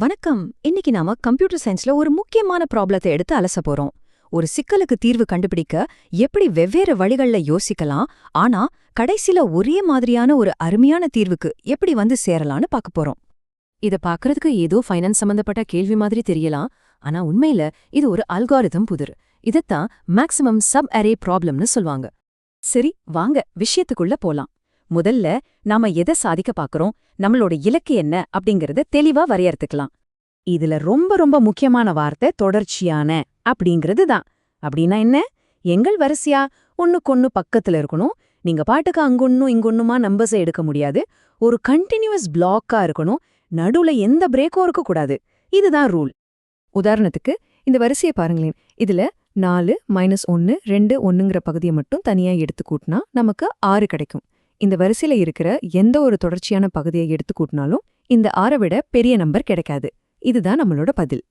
வணக்கம். இன்னைக்கு நாம கம்ப்யூட்டர் சயின்ஸ்ல ஒரு முக்கியமான ப்ராப்ளத்தை எடுத்து அலச போறோம். ஒரு சிக்கலுக்கு தீர்வு கண்டுபிடிக்க எப்படி வெவ்வேறு வழிகள்ல யோசிக்கலாம், ஆனா கடைசில ஒரே மாதிரியான ஒரு அருமையான தீர்வுக்கு எப்படி வந்து சேரலாம்னு பார்க்க போறோம். இத பார்க்கறதுக்கு ஏதோ ஃபைனான்ஸ் சம்பந்தப்பட்ட கேள்வி மாதிரி தெரியலாம், ஆனா உண்மையில இது ஒரு அல்காரிதம் புதிர். இதத்தான் மேக்ஸிமம் சப் அரே ப்ராப்ளம்னு சொல்வாங்க. சரி, வாங்க விஷயத்துக்குள்ள போலாம். முதல்ல நாம எதை சாதிக்க பாக்குறோம், நம்மளோட இலக்கு என்ன அப்படிங்கறத தெளிவா வரையறுத்துக்கலாம். இதுல ரொம்ப ரொம்ப முக்கியமான வார்த்தை தொடர்ச்சியான அப்படிங்கிறது தான். அப்படின்னா என்ன? எங்கள் வரிசையா ஒண்ணுக்கொன்னு பக்கத்துல இருக்கணும். நீங்க பாட்டுக்கு அங்கொன்னும் இங்கொன்னுமா நம்பர்ஸை எடுக்க முடியாது. ஒரு கண்டினியூஸ் பிளாக்கா இருக்கணும். நடுவுல எந்த பிரேக்கும் இருக்கக்கூடாது. இதுதான் ரூல். உதாரணத்துக்கு இந்த வரிசையை பாருங்களேன். இதுல 4 -1 2 1ங்கிற பகுதியை மட்டும் தனியா எடுத்து கூட்டினா நமக்கு 6 கிடைக்கும். இந்த வரிசையில இருக்கிற எந்த ஒரு தொடர்ச்சியான பகுதியை எடுத்து கூட்டினாலும் இந்த 6 விட பெரிய நம்பர் கிடைக்காது. இதுதான் நம்மளோட பதில்.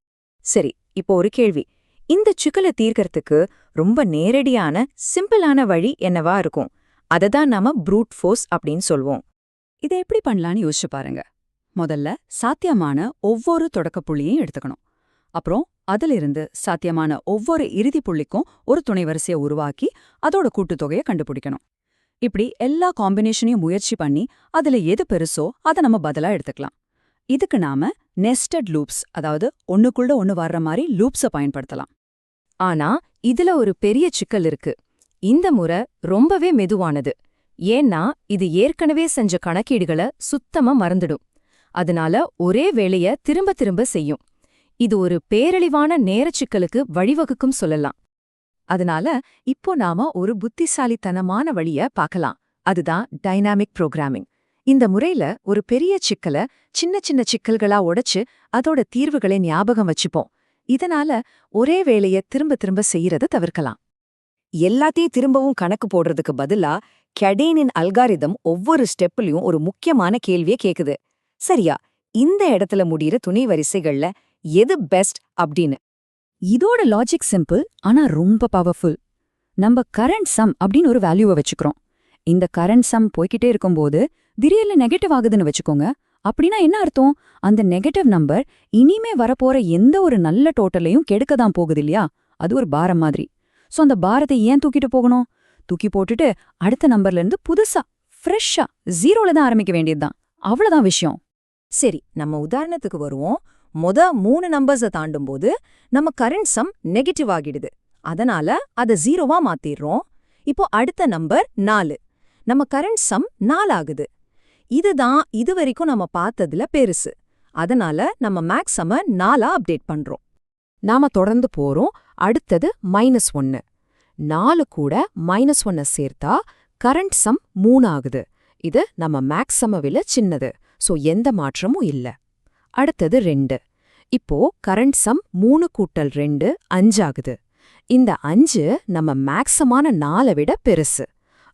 சரி, இப்போ ஒரு கேள்வி. இந்த சிக்கலை தீர்க்கறதுக்கு ரொம்ப நேரடியான சிம்பிளான வழி என்னவா இருக்கும்? அததான் நாம ப்ரூட் ஃபோர்ஸ் அப்படின்னு சொல்வோம். இதை எப்படி பண்ணலான்னு யோசிச்சு பாருங்க. முதல்ல சாத்தியமான ஒவ்வொரு தொடக்க புள்ளியையும் எடுத்துக்கணும். அப்புறம் அதிலிருந்து சாத்தியமான ஒவ்வொரு இறுதி புள்ளிக்கும் ஒரு துணை வரிசையை உருவாக்கி அதோட கூட்டுத்தொகையை கண்டுபிடிக்கணும். இப்படி எல்லா காம்பினேஷனையும் முயற்சி பண்ணி அதுல எது பெருசோ அதை நம்ம பதிலா எடுத்துக்கலாம். இதுக்கு நாம நெஸ்டட் லூப்ஸ், அதாவது ஒண்ணுக்குள்ள ஒண்ணு வர்ற மாதிரி லூப்ஸை பயன்படுத்தலாம். ஆனா இதுல ஒரு பெரிய சிக்கல் இருக்கு. இந்த முறை ரொம்பவே மெதுவானது. ஏன்னா இது ஏற்கனவே செஞ்ச கணக்கீடுகளை சுத்தமா மறந்துடும். அதனால ஒரே வேலைய திரும்ப திரும்ப செய்யும். இது ஒரு பேரழிவான நேரச் சிக்கலுக்கு வழிவகுக்கும் சொல்லலாம். அதனால இப்போ நாம ஒரு புத்திசாலித்தனமான வழிய பார்க்கலாம். அதுதான் டைனாமிக் புரோகிராமிங். இந்த முறையில ஒரு பெரிய சிக்கலை சின்ன சின்ன சிக்கல்களா உடைச்சு அதோட தீர்வுகளை ஞாபகம் வச்சுப்போம். இதனால ஒரே வேலைய திரும்ப திரும்ப செய்யறத தவிர்க்கலாம். எல்லாத்தையும் திரும்பவும் கணக்கு போடுறதுக்கு பதிலா கெடேனின் அல்காரிதம் ஒவ்வொரு ஸ்டெப்லயும் ஒரு முக்கியமான கேள்வியை கேக்குது. சரியா, இந்த இடத்துல முடியிற துணை வரிசைகள்ல எது பெஸ்ட் அப்படின்னு. இதோட லாஜிக் சிம்பிள், ஆனா ரொம்ப பவர்ஃபுல். நம்ம கரண்ட் சம் அப்படின்னு ஒரு வேல்யூவை வச்சுக்கிறோம். இந்த கரண்ட் சம் போய்கிட்டே இருக்கும்போது திடீர்னு நெகட்டிவ் ஆகுதுன்னு வச்சுக்கோங்க. அப்படின்னா என்ன அர்த்தம்? அந்த நெகட்டிவ் நம்பர் இனிமே வரப்போற எந்த ஒரு நல்ல டோட்டலையும் கெடுக்க தான் போகுது இல்லையா? அது ஒரு பாரம் மாதிரி. சோ அந்த பாரத்தை ஏன் தூக்கிட்டு போகணும்? தூக்கி போட்டுட்டு அடுத்த நம்பர்ல இருந்து புதுசா ஃப்ரெஷ்ஷா 0ல தான் ஆரம்பிக்க வேண்டியதுதான். அவ்வளவுதான் விஷயம். சரி, நம்ம உதாரணத்துக்கு வருவோம். 3 நம்பர்ஸை தாண்டும்போது நம்ம கரண்ட் சம் நெகட்டிவ் ஆகிடுது. அதனால அதை 0வா மாத்திடுறோம். இப்போ அடுத்த நம்பர் 4. நம்ம கரண்ட் சம் 4 ஆகுது. இதுதான் இதுவரைக்கும் நம்ம பார்த்ததுல பெருசு. அதனால நம்ம மேக்ஸம 4ஆ அப்டேட் பண்றோம். நாம தொடர்ந்து போறோம். அடுத்தது -1. 4 கூட -1 சேர்த்தா கரண்ட் சம் 3 ஆகுது. இது நம்ம மேக்ஸம விட சின்னது. சோ எந்த மாற்றமும் இல்ல. அடுத்தது 2. இப்போ கரண்ட் சம் 3 கூட்டல் 2 5 ஆகுது. இந்த 5 நம்ம மேக்ஸமான 4 விட பெருசு.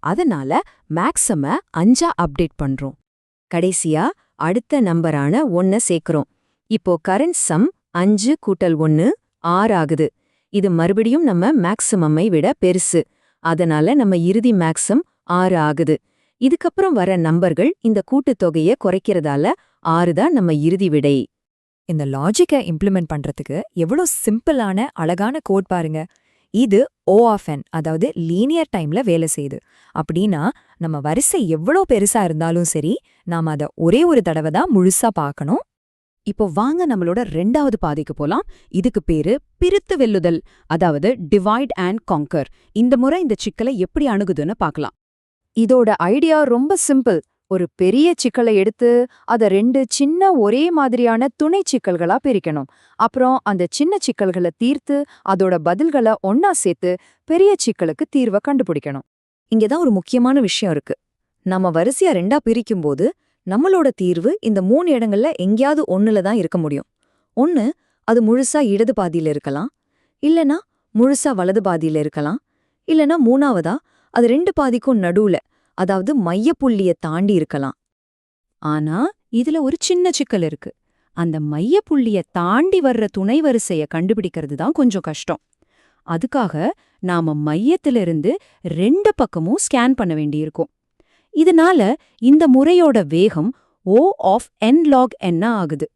அதனால மேக்ஸம 5ஆ அப்டேட் பண்றோம். கடைசியா அடுத்த நம்பரான 1 சேர்க்கிறோம். இப்போ கரண்ட் சம் 5 கூட்டல் 1 6 ஆகுது. இது மறுபடியும் நம்ம மேக்ஸிமமை விட பெருசு. அதனால நம்ம இறுதி மேக்ஸம் 6 ஆகுது. இதுக்கப்புறம் வர நம்பர்கள் இந்த கூட்டுத்தொகையை குறைக்கிறதால 6 தான் நம்ம இறுதி விடை. இந்த லாஜிக்கை இம்ப்ளிமெண்ட் பண்றதுக்கு எவ்வளோ சிம்பிளான அழகான கோட் பாருங்க. இது O of n, அதாவது லீனியர் டைம்ல வேலை செய்யுது. அப்படின்னா நம்ம வரிசை எவ்வளோ பெருசா இருந்தாலும் சரி, நாம அதை ஒரே ஒரு தடவை தான் முழுசா பார்க்கணும். இப்போ வாங்க நம்மளோட 2வது பாதைக்கு போலாம். இதுக்கு பேரு பிரித்து வெல்லுதல், அதாவது டிவைட் அண்ட் காங்கர். இந்த முறை இந்த சிக்கலை எப்படி அணுகுதுன்னு பார்க்கலாம். இதோட ஐடியா ரொம்ப சிம்பிள். ஒரு பெரிய சிக்கலை எடுத்து அதை 2 சின்ன ஒரே மாதிரியான துணை சிக்கல்களா பிரிக்கணும். அப்புறம் அந்த சின்ன சிக்கல்களை தீர்த்து அதோட பதில்களை ஒன்னா சேர்த்து பெரிய சிக்கலுக்கு தீர்வை கண்டுபிடிக்கணும். இங்கதான் ஒரு முக்கியமான விஷயம் இருக்கு. நம்ம வரிசையா 2ஆ பிரிக்கும்போது நம்மளோட தீர்வு இந்த 3 இடங்கள்ல எங்கேயாவது ஒண்ணுல தான் இருக்க முடியும். ஒண்ணு, அது முழுசா இடது பாதியில இருக்கலாம். இல்லனா முழுசா வலது பாதியில இருக்கலாம். இல்லனா 3ஆவதா அது 2 பாதிக்கும் நடுவுல, அதாவது மையப்புள்ளிய தாண்டி இருக்கலாம். ஆனா இதுல ஒரு சின்ன சிக்கல் இருக்கு. அந்த மையப்புள்ளிய தாண்டி வர்ற துணை வரிசைய கண்டுபிடிக்கிறது தான் கொஞ்சம் கஷ்டம். அதுக்காக நாம மையத்திலிருந்து 2 பக்கமும் ஸ்கேன் பண்ண வேண்டியிருக்கும். இதனால இந்த முறையோட வேகம் O of n log n ஆகுது.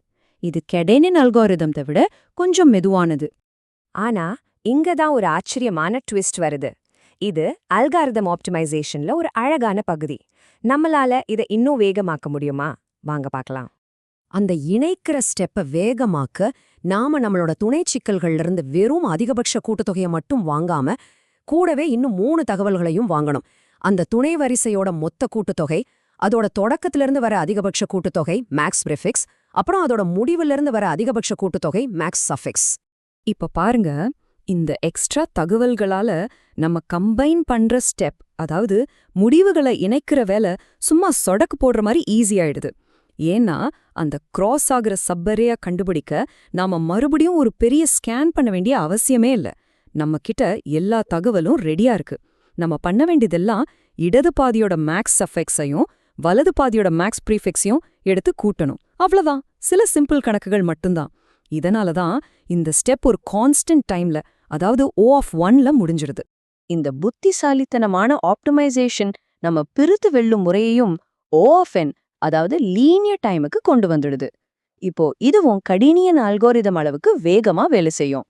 இது கெடேனின் அல்காரிதத்தை விட கொஞ்சம் மெதுவானது. ஆனா இங்க தான் ஒரு ஆச்சரியமான ட்விஸ்ட் வருது. இது அல்காரிதம் ஆப்டிமைசேஷன்ல ஒரு அழகான பகுதி. நம்மளால இதை இன்னும் வேகமாக்க முடியுமா? வாங்க பார்க்கலாம். அந்த இணைக்கிற ஸ்டெப்பை வேகமாக்க நாம நம்மளோட துணை சிக்கல்கள்ல இருந்து வெறும் அதிகபட்ச கூட்டுத்தொகையை மட்டும் வாங்காம கூடவே இன்னும் 3 தகவல்களையும் வாங்கணும். அந்த துணை வரிசையோட மொத்த கூட்டுத்தொகை, அதோட தொடக்கத்திலிருந்து வர அதிகபட்ச கூட்டுத்தொகை மேக்ஸ் ப்ரிஃபிக்ஸ், அப்புறம் அதோட முடிவிலிருந்து வர அதிகபட்ச கூட்டுத்தொகை மேக்ஸ் சஃபிக்ஸ். இப்ப பாருங்க, இந்த எக்ஸ்ட்ரா தகவல்களால நம்ம கம்பைன் பண்ற ஸ்டெப், அதாவது முடிவுகளை இணைக்கிற வேலை சும்மா சொடக்கு போடுற மாதிரி ஈஸியாயிடுது. ஏன்னா அந்த கிராஸ் ஆகிற சப்பரேயா கண்டுபிடிக்க நாம மறுபடியும் ஒரு பெரிய ஸ்கேன் பண்ண வேண்டிய அவசியமே இல்ல. நம்ம கிட்ட எல்லா தகவலும் ரெடியா இருக்கு. நம்ம பண்ண வேண்டியதெல்லாம் இடது பாதியோட மேக்ஸ் சஃபிக்ஸையும் வலது பாதியோட மேக்ஸ் ப்ரீஃபிக்ஸையும் எடுத்து கூட்டணும். அவ்வளவுதான். சில சிம்பிள் கணக்குகள் மட்டும்தான். இதனால தான் இந்த ஸ்டெப் ஒரு கான்ஸ்டன்ட் டைம்ல, அதாவது O(1)ல முடிஞ்சிருது. இந்த புத்திசாலித்தனமான ஆப்டிமைசேஷன் நம்ம பிரித்து வெல்லும் முறையையும் O(n), அதாவது லீனியர் டைமுக்கு கொண்டு வந்துடுது. இப்போ இதுவும் கடினியன் அல்கோரிதம் அளவுக்கு வேகமா வேலை செய்யும்.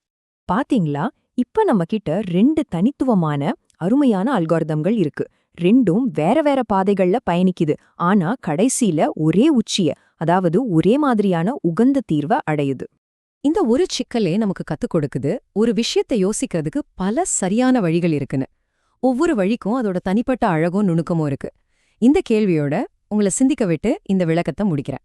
பாத்தீங்களா, இப்ப நம்ம கிட்ட 2 தனித்துவமான அருமையான அல்காரிதம்கள் இருக்கு. ரெண்டும் வேற வேற பாதைகள்ல பயணிக்குது. ஆனா கடைசியில ஒரே உச்சிய, அதாவது ஒரே மாதிரியான உகந்த தீர்வை அடையுது. இந்த ஒரு சிக்கலே நமக்கு கத்துக் கொடுக்குது, ஒரு விஷயத்தை யோசிக்கிறதுக்கு பல சரியான வழிகள் இருக்குன்னு. ஒவ்வொரு வழிக்கும் அதோட தனிப்பட்ட அழகும் நுணுக்கமும் இருக்கு. இந்த கேள்வியோட உங்களை சிந்திக்க விட்டு இந்த விளக்கத்தை முடிக்கிறேன்.